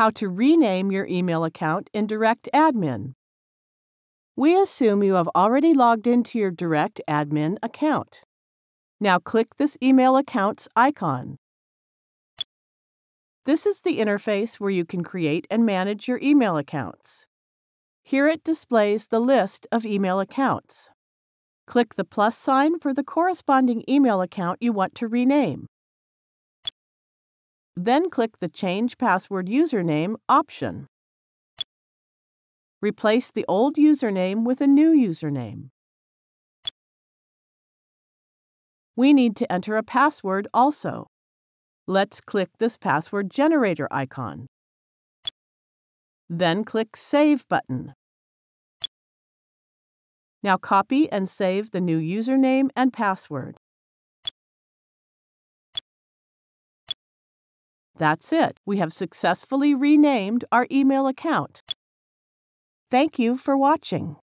How to rename your email account in Direct Admin. We assume you have already logged into your Direct Admin account. Now click this email account's icon. This is the interface where you can create and manage your email accounts. Here it displays the list of email accounts. Click the plus sign for the corresponding email account you want to rename. Then click the Change Password Username option. Replace the old username with a new username. We need to enter a password also. Let's click this password generator icon. Then click Save button. Now copy and save the new username and password. That's it. We have successfully renamed our email account. Thank you for watching.